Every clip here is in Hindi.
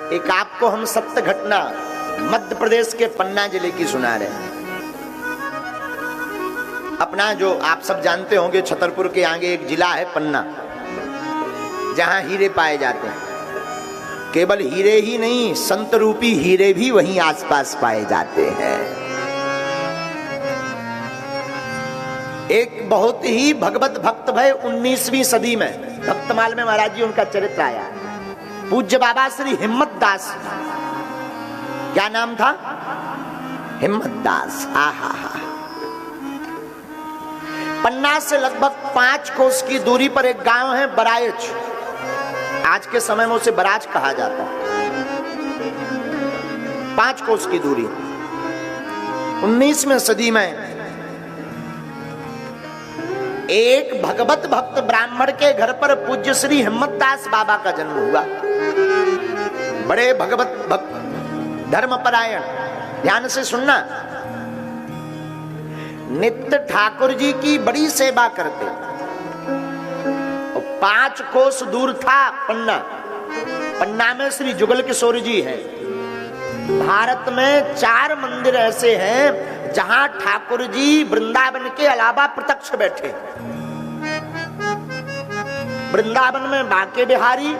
एक आपको हम सत्य घटना मध्य प्रदेश के पन्ना जिले की सुना रहे हैं। अपना जो आप सब जानते होंगे छतरपुर के आगे एक जिला है पन्ना, जहां हीरे पाए जाते हैं। केवल हीरे ही नहीं, संत रूपी हीरे भी वहीं आसपास पाए जाते हैं। एक बहुत ही भगवत भक्त भय 19वीं सदी में भक्तमाल में महाराज जी उनका चरित्र आया। पूज्य बाबा श्री हिम्मत दास, क्या नाम था? हिम्मत दास। आहा हा। पन्ना से लगभग 5 कोस की दूरी पर एक गांव है बरायच। आज के समय में उसे बराज कहा जाता है। 5 कोस की दूरी। 19वीं सदी में एक भगवत भक्त ब्राह्मण के घर पर पूज्य श्री हिम्मत दास बाबा का जन्म हुआ। बड़े भगवत भक्त, धर्मपरायण। ध्यान से सुनना। नित्य ठाकुर जी की बड़ी सेवा करते। 5 कोस दूर था पन्ना। पन्ना में श्री जुगल किशोर जी हैं। भारत में 4 मंदिर ऐसे हैं जहां ठाकुर जी वृंदावन के अलावा प्रत्यक्ष बैठे। वृंदावन में बांके बिहारी,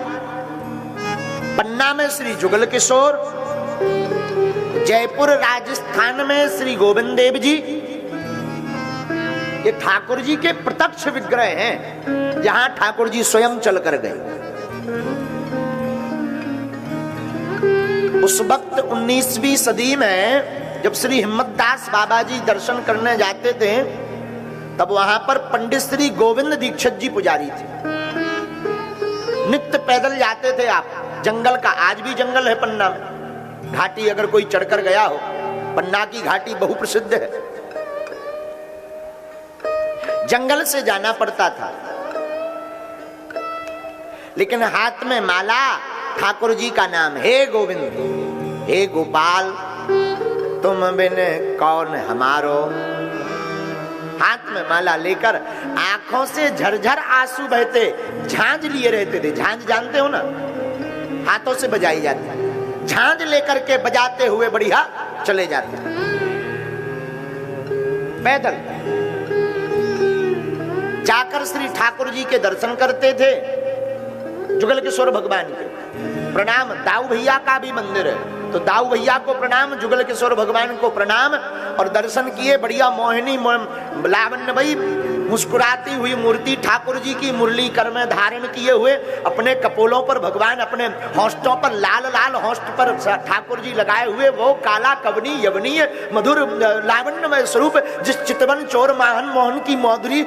पन्ना में श्री जुगल किशोर, जयपुर राजस्थान में श्री गोविंद देव जी। ये ठाकुर जी के प्रत्यक्ष विग्रह हैं, जहां ठाकुर जी स्वयं चल कर गए। उस वक्त 19वीं सदी में जब श्री हिम्मत दास बाबा जी दर्शन करने जाते थे, तब वहां पर पंडित श्री गोविंद दीक्षित जी पुजारी थे। नित्य पैदल जाते थे आप। जंगल का, आज भी जंगल है पन्ना में। घाटी अगर कोई चढ़कर गया हो, पन्ना की घाटी बहु प्रसिद्ध है। जंगल से जाना पड़ता था, लेकिन हाथ में माला, ठाकुर जी का नाम, हे गोविंद, हे गोपाल, तुम बिन कौन हमारो। हाथ में माला लेकर आंखों से झरझर आंसू बहते, झांझ लिए रहते थे। झांझ जानते हो ना, हाथों से बजाई जाती है। झांझ लेकर के बजाते हुए बढ़िया चले जाते पैदल। जाकर श्री ठाकुर जी के दर्शन करते थे, जुगल किशोर भगवान के प्रणाम। दाऊ भैया का भी मंदिर है, तो दाऊ भैया को प्रणाम, जुगल किशोर भगवान को प्रणाम। और दर्शन किए। बढ़िया मोहिनी लावण्यमयी मुस्कुराती हुई मूर्ति ठाकुर जी की मुरली कर में धारण किए हुए, अपने कपोलों पर भगवान, अपने होंठों पर लाल लाल होंठ पर ठाकुर जी लगाए हुए, वो काला कवनी यवनीय मधुर लावण्यमय स्वरूप, जिस चितवन चोर माहन मोहन की मौधुरी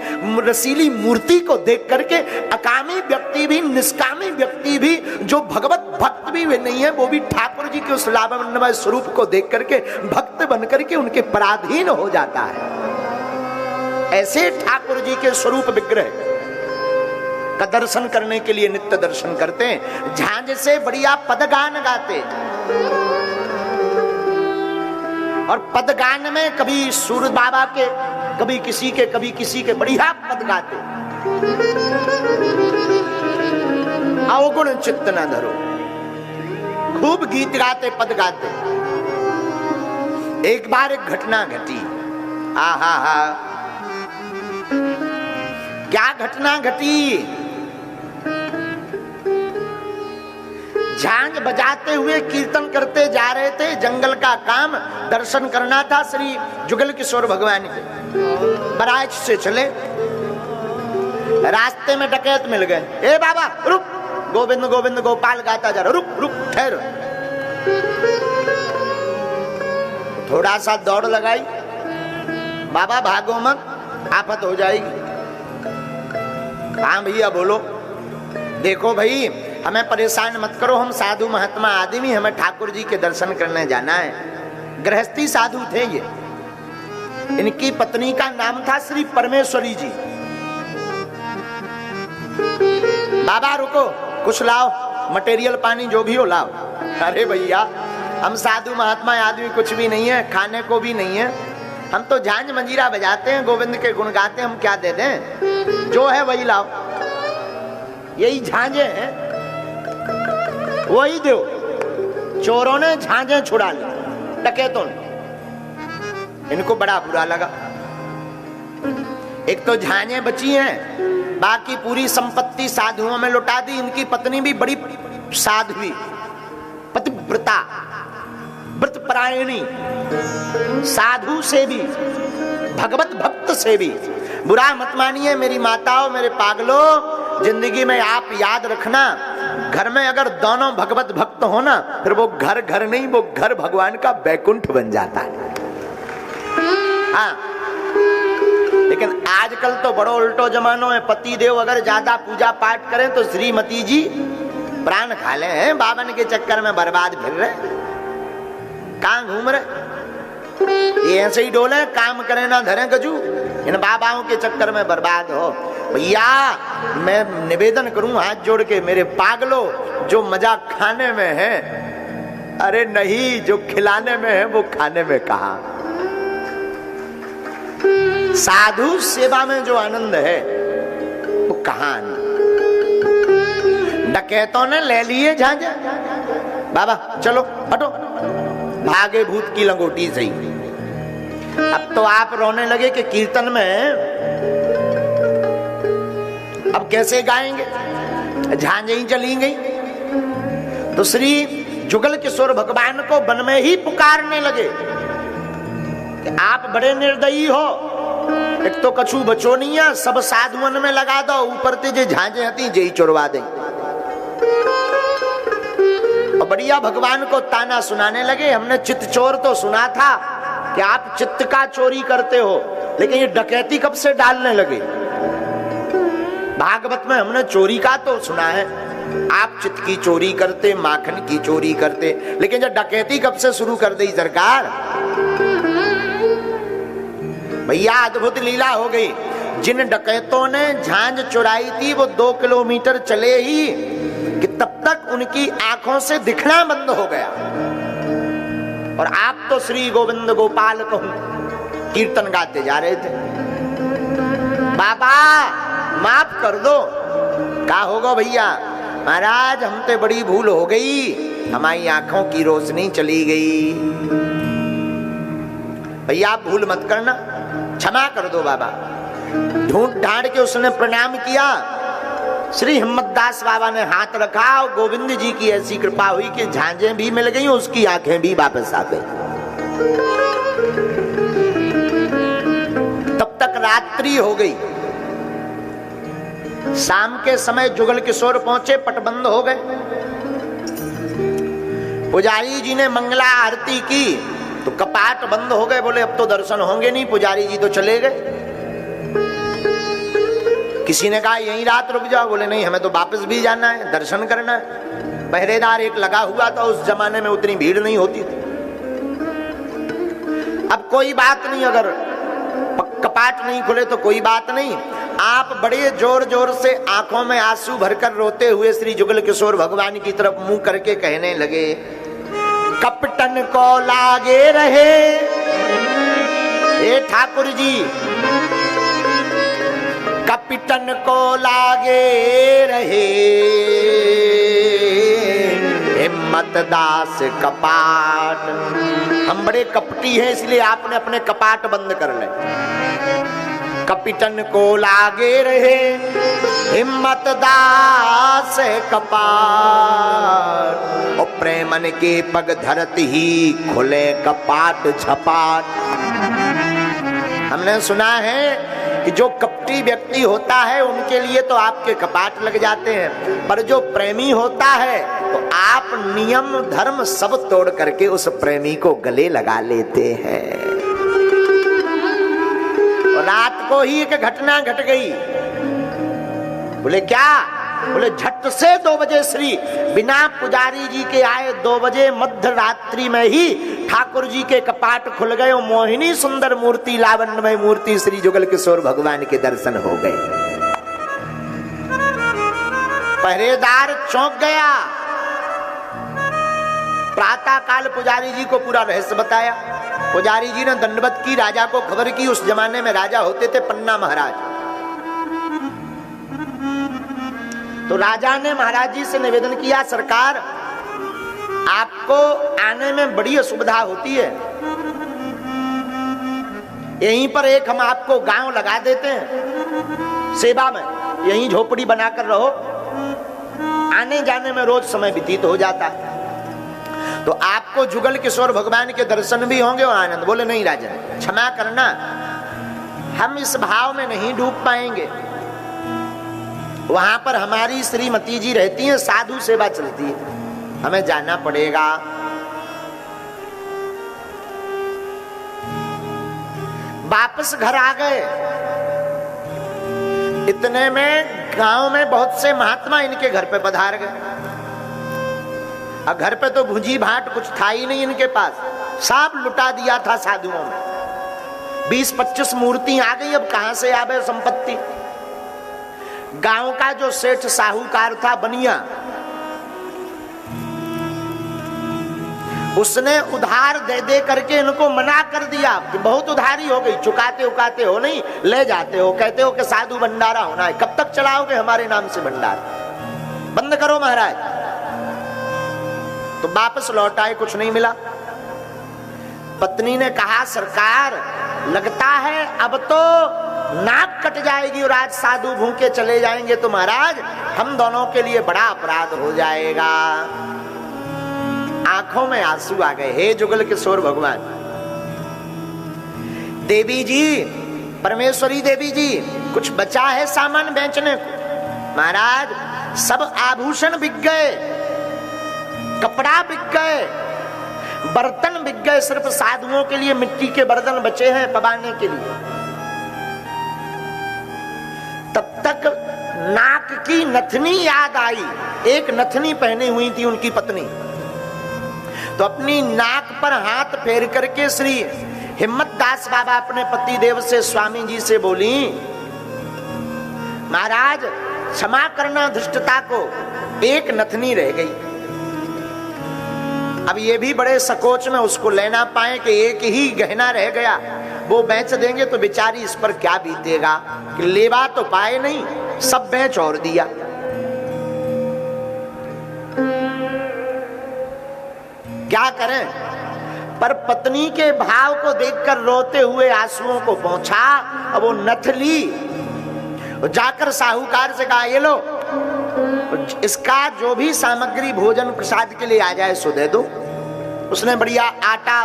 रसीली मूर्ति को देख करके अकामी व्यक्ति भी, निष्कामी व्यक्ति भी, जो भगवत भक्त भी नहीं है, वो भी ठाकुर जी के उस लावण्यमय स्वरूप को देख करके भक्त बन करके उनके पराधीन हो जाता है। ऐसे ठाकुर जी के स्वरूप विग्रह का दर्शन करने के लिए नित्य दर्शन करते हैं। झांझ से बढ़िया पदगान गाते, और पदगान में कभी सूर्य बाबा के, कभी किसी के, कभी किसी के, बढ़िया पद गाते। अवगुण चित्त न धरो, खूब गीत गाते, पद गाते। एक बार एक घटना घटी। आहा हा, क्या घटना घटी? झांझ बजाते हुए कीर्तन करते जा रहे थे। जंगल का काम, दर्शन करना था श्री जुगल किशोर भगवान के। बराइच से चले, रास्ते में डकैत मिल गए। ए बाबा रुक, गोविंद गोविंद गोपाल गाता जा रहा, रुक रुक ठहर। थोड़ा सा दौड़ लगाई, बाबा भागो मत, आफत हो जाएगी। हाँ भैया बोलो। देखो भाई, हमें परेशान मत करो, हम साधु महात्मा आदमी, हमें ठाकुर जी के दर्शन करने जाना है। गृहस्थी साधु थे ये। इनकी पत्नी का नाम था श्री परमेश्वरी जी। बाबा रुको, कुछ लाओ, मटेरियल पानी जो भी हो लाओ। अरे भैया, हम साधु महात्मा आदमी कुछ भी नहीं है, खाने को भी नहीं है, हम तो झांझ मंजीरा बजाते हैं, गोविंद के गुण गाते हैं, हम क्या दे दें? जो है वही लाओ। यही झांझे हैं, वही दो। चोरों ने झांझे छुड़ा ली, डकैतों ने। इनको बड़ा बुरा लगा। एक तो झांझे बची हैं, बाकी पूरी संपत्ति साधुओं में लुटा दी। इनकी पत्नी भी बड़ी साध्वी, पतिव्रता, व्रतपरायणी, साधु से भी, भगवत भक्त से भी। बुरा मत मानिए मेरी माताओं, मेरे पागलों, जिंदगी में आप याद रखना, घर में अगर दोनों भगवत भक्त हो ना, फिर वो घर घर नहीं, वो घर भगवान का बैकुंठ बन जाता है। हाँ, लेकिन आजकल तो बड़ो उल्टो जमानो है। पति देव अगर ज्यादा पूजा पाठ करें तो श्रीमती जी प्राण खा ले हैं, बावन के चक्कर में बर्बाद फिर रहे, कहां घूम रहे, ये ऐसे ही डोले, काम करें ना धरे गजू, इन बाबाओं के चक्कर में बर्बाद हो। भैया मैं निवेदन करूं हाथ जोड़ के, मेरे पागलों, जो मजा खाने में है, अरे नहीं, जो खिलाने में है वो खाने में कहा। साधु सेवा में जो आनंद है वो कहां आनंद। डकैतों ने ले लिए झांझे, बाबा चलो हटो, भागे भूत की लंगोटी से ही। अब तो आप रोने लगे कि कीर्तन में अब कैसे गाएंगे, झांझे ही चली गई। तो श्री जुगल किशोर भगवान को वन में ही पुकारने लगे कि आप बड़े निर्दयी हो, एक तो कछु बचो नहीं है, सब साधुअन में लगा दो, ऊपर ते जे झांझे हती जे ही चुरवा दे। और बढ़िया भगवान को ताना सुनाने लगे, हमने चित्त चोर तो सुना था कि आप चित्त का चोरी करते हो, लेकिन ये डकैती कब से डालने लगे। भागवत में हमने चोरी का तो सुना है, आप चित्त की चोरी करते, माखन की चोरी करते, लेकिन जब डकैती कब से शुरू कर दी सरकार। भैया अद्भुत लीला हो गई। जिन डकैतों ने झांझ चुराई थी वो 2 किलोमीटर चले ही कि तब तक उनकी आंखों से दिखना बंद हो गया। और आप तो श्री गोविंद गोपाल कहूं कीर्तन गाते जा रहे थे। बाबा माफ कर दो। क्या होगा भैया, महाराज हमसे बड़ी भूल हो गई, हमारी आंखों की रोशनी चली गई। भैया आप भूल मत करना, क्षमा कर दो बाबा। ढूंढ ढांड के उसने प्रणाम किया। श्री हिम्मतदास बाबा ने हाथ रखा और गोविंद जी की ऐसी कृपा हुई कि झांझें भी मिल गई, उसकी आंखें भी वापस आ गई। तब तक रात्रि हो गई। शाम के समय जुगल किशोर पहुंचे, पट बंद हो गए। पुजारी जी ने मंगला आरती की तो कपाट बंद हो गए। बोले अब तो दर्शन होंगे नहीं, पुजारी जी तो चले गए। किसी ने कहा यहीं रात रुक जाओ, बोले नहीं हमें तो वापस भी जाना है, दर्शन करना है। पहरेदार एक लगा हुआ था, उस जमाने में उतनी भीड़ नहीं होती थी। अब कोई बात नहीं, अगर कपाट नहीं खुले तो कोई बात नहीं। आप बड़े जोर जोर से आंखों में आंसू भरकर रोते हुए श्री जुगल किशोर भगवान की तरफ मुंह करके कहने लगे, कपटन को लागे रहे हे ठाकुर जी, कपटन को लागे रहे हिम्मत दास कपाट। हम बड़े कपटी हैं इसलिए आपने अपने कपाट बंद कर ले। कपटन को लागे रहे हिम्मत दास कपाट, और प्रेमन के पग धरत ही खुले कपाट झपाट। हमने सुना है कि जो कपटी व्यक्ति होता है उनके लिए तो आपके कपाट लग जाते हैं, पर जो प्रेमी होता है तो आप नियम धर्म सब तोड़ करके उस प्रेमी को गले लगा लेते हैं। रात को ही एक घटना घट गई। बोले क्या? बोले झट से 2 बजे श्री बिना पुजारी जी के आए 2 बजे मध्य रात्रि में ही ठाकुर जी के कपाट खुल गए और मोहिनी सुंदर मूर्ति, लावण्यमय मूर्ति श्री जुगल किशोर भगवान के दर्शन हो गए। पहरेदार चौंक गया। प्रातः काल पुजारी जी को पूरा रहस्य बताया। पुजारी जी ने दंडवत की, राजा को खबर की। उस जमाने में राजा होते थे पन्ना महाराज। तो राजा ने महाराज जी से निवेदन किया, सरकार आपको आने में बड़ी असुविधा होती है, यहीं पर एक हम आपको गांव लगा देते हैं सेवा में, यहीं झोपड़ी बनाकर रहो, आने जाने में रोज समय व्यतीत हो जाता है। तो आपको जुगल किशोर भगवान के दर्शन भी होंगे और आनंद। बोले नहीं राजन, क्षमा करना, हम इस भाव में नहीं डूब पाएंगे। वहां पर हमारी श्रीमती जी रहती हैं, साधु सेवा चलती है, हमें जाना पड़ेगा। वापस घर आ गए। इतने में गांव में बहुत से महात्मा इनके घर पे पधार गए। अब घर पे तो भुजी भाट कुछ था ही नहीं इनके पास, सब लुटा दिया था साधुओं में। 20-25 मूर्ति आ गई, अब कहां से आवे संपत्ति। गांव का जो सेठ साहूकार था बनिया, उसने उधार दे दे करके इनको मना कर दिया कि बहुत उधारी हो गई, चुकाते उकाते हो नहीं, ले जाते हो, कहते हो कि साधु भंडारा होना है, कब तक चलाओगे हमारे नाम से भंडारा, बंद करो महाराज। तो वापस लौट आए, कुछ नहीं मिला। पत्नी ने कहा सरकार लगता है अब तो नाक कट जाएगी और आज साधु भूखे चले जाएंगे तो महाराज हम दोनों के लिए बड़ा अपराध हो जाएगा। आंखों में आंसू आ गए। हे जुगल किशोर भगवान, देवी जी, परमेश्वरी देवी जी, कुछ बचा है सामान बेचने को? महाराज सब आभूषण बिक गए, कपड़ा बिक गए, बर्तन बिक गए, सिर्फ साधुओं के लिए मिट्टी के बर्तन बचे हैं पवाने के लिए। तब तक नाक की नथनी याद आई। एक नथनी पहनी हुई थी उनकी पत्नी, तो अपनी नाक पर हाथ फेर करके श्री हिम्मत दास बाबा अपने पति देव से, स्वामी जी से बोली, महाराज क्षमा करना धृष्टता को, एक नथनी रह गई। अब ये भी बड़े सकोच में उसको लेना पाए कि एक ही गहना रह गया, वो बेच देंगे तो बेचारी इस पर क्या बीतेगा, कि लेवा तो पाए नहीं, सब बेच और दिया। क्या करें, पर पत्नी के भाव को देखकर रोते हुए आंसुओं को पहुंचा। अब वो नथली जाकर साहूकार से कहा, ये लो, इसका जो भी सामग्री भोजन प्रसाद के लिए आ जाए सो दे दो। उसने बढ़िया आटा,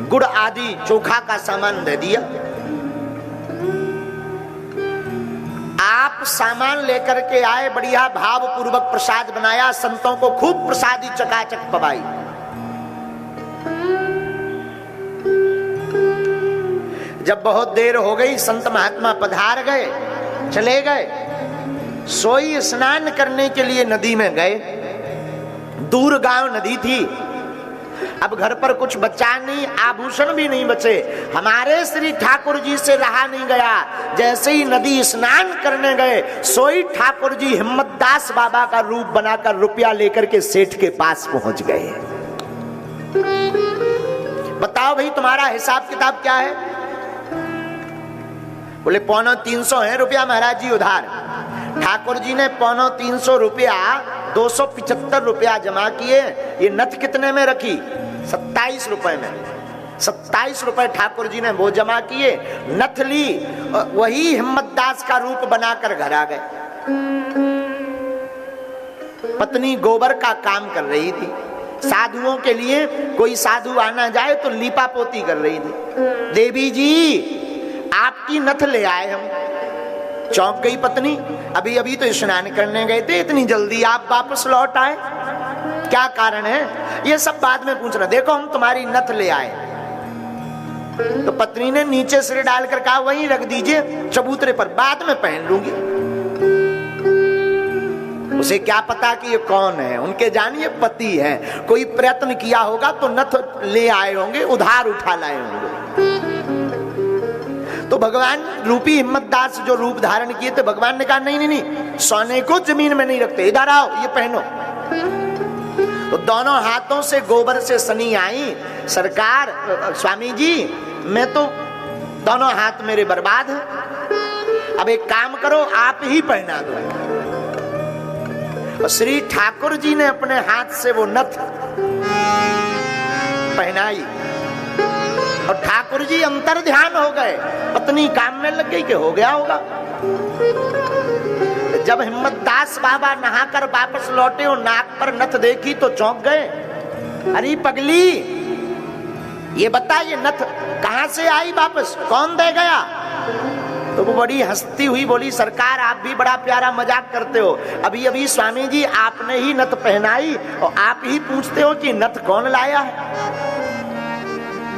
गुड़ आदि चोखा का सामान दे दिया। आप सामान लेकर के आए, बढ़िया भाव पूर्वक प्रसाद बनाया, संतों को खूब प्रसादी चकाचक पवाई। जब बहुत देर हो गई, संत महात्मा पधार गए, चले गए। सोई स्नान करने के लिए नदी में गए। दूर गांव नदी थी, अब घर पर कुछ बचा नहीं, आभूषण भी नहीं बचे। हमारे श्री ठाकुर जी से रहा नहीं गया। जैसे ही नदी स्नान करने गए, सोई ठाकुर जी हिम्मत दास बाबा का रूप बनाकर रुपया लेकर के सेठ के पास पहुंच गए। बताओ भाई तुम्हारा हिसाब किताब क्या है? बोले 250 है रुपया महाराज जी उधार। ठाकुर जी ने 350 रुपया 275 रुपया जमा किए। ये नथ कितने में रखी? 27 रुपए में। 27 रुपए ठाकुर जी ने वो जमा किए, नथ ली, वही हिम्मत दास का रूप बनाकर घर आ गए। पत्नी गोबर का काम कर रही थी, साधुओं के लिए कोई साधु आना जाए तो लीपा पोती कर रही थी। देवी जी आपकी नथ ले आए हम। चौंक गई पत्नी, अभी अभी तो स्नान करने गए थे, इतनी जल्दी आप वापस लौट आए, क्या कारण है? ये सब बाद में पूछ रहा। देखो हम तुम्हारी नथ ले आए। तो पत्नी ने नीचे सिर डालकर कहा वहीं रख दीजिए चबूतरे पर, बाद में पहन लूंगी। उसे क्या पता कि ये कौन है, उनके जानिए पति है। कोई प्रयत्न किया होगा तो नथ ले आए होंगे, उधार उठा लाए होंगे। तो भगवान रूपी हिम्मत दास जो रूप धारण किए थे, भगवान ने कहा नहीं नहीं नहीं, सोने को जमीन में नहीं रखते, इधर आओ ये पहनो। तो दोनों हाथों से गोबर से सनी आई। सरकार, स्वामी जी मैं तो दोनों हाथ मेरे बर्बाद हैं, अब एक काम करो आप ही पहना दो। और श्री ठाकुर जी ने अपने हाथ से वो नथ पहनाई और ठाकुर जी अंतर ध्यान हो गए। पत्नी काम में लग गई कि हो गया होगा। जब हिम्मतदास बाबा नहाकर वापस लौटे और नाक पर नथ देखी तो चौंक गए। अरे पगली, ये बता ये नथ कहां से आई वापस, कौन दे गया? तो वो बड़ी हंसती हुई बोली, सरकार आप भी बड़ा प्यारा मजाक करते हो। अभी अभी स्वामी जी आपने ही नथ पहनाई और आप ही पूछते हो कि नथ कौन लाया है।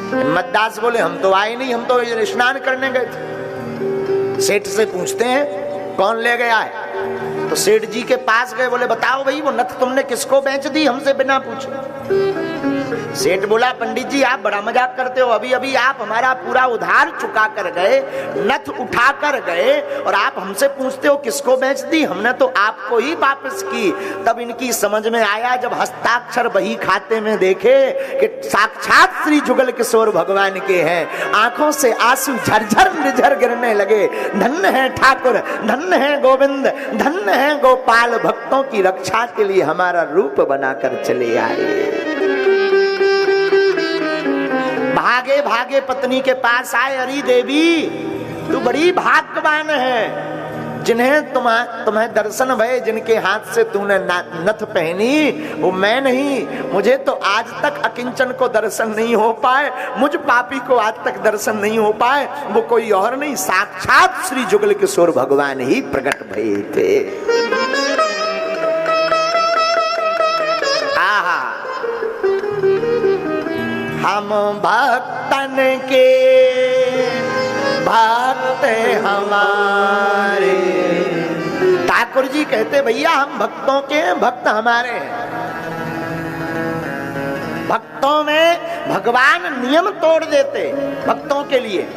हिम्मतदास बोले, हम तो आए नहीं, हम तो स्नान करने गए थे। सेठ से पूछते हैं कौन ले गया है। तो सेठ जी के पास गए, बोले बताओ भाई वो नथ तुमने किसको बेच दी हमसे बिना पूछे। सेठ बोला, पंडित जी आप बड़ा मजाक करते हो। अभी अभी आप हमारा पूरा उधार चुका कर गए, नथ उठा कर गए और आप हमसे पूछते हो किसको बेच दी। हमने तो आपको ही वापस की। तब इनकी समझ में आया, जब हस्ताक्षर बही खाते में देखे कि साक्षात श्री जुगल किशोर भगवान के हैं। आंखों से आंसू झरझर निर्झर गिरने लगे। धन्य है ठाकुर, धन्य है गोविंद, धन्य है गोपाल, भक्तों की रक्षा के लिए हमारा रूप बनाकर चले आए। भागे भागे पत्नी के पास आए, अरे देवी तू बड़ी भाग्यवान है, जिन्हें तुम्हें दर्शन भये, जिनके हाथ से तूने नथ पहनी वो मैं नहीं। मुझे तो आज तक अकिंचन को दर्शन नहीं हो पाए, मुझ पापी को आज तक दर्शन नहीं हो पाए। वो कोई और नहीं, साक्षात श्री जुगल किशोर भगवान ही प्रकट भये थे। आहा, हम भक्तन के भक्त हमारे। ठाकुर जी कहते भैया हम भक्तों के भक्त हमारे हैं। भक्तों में भगवान नियम तोड़ देते भक्तों के लिए।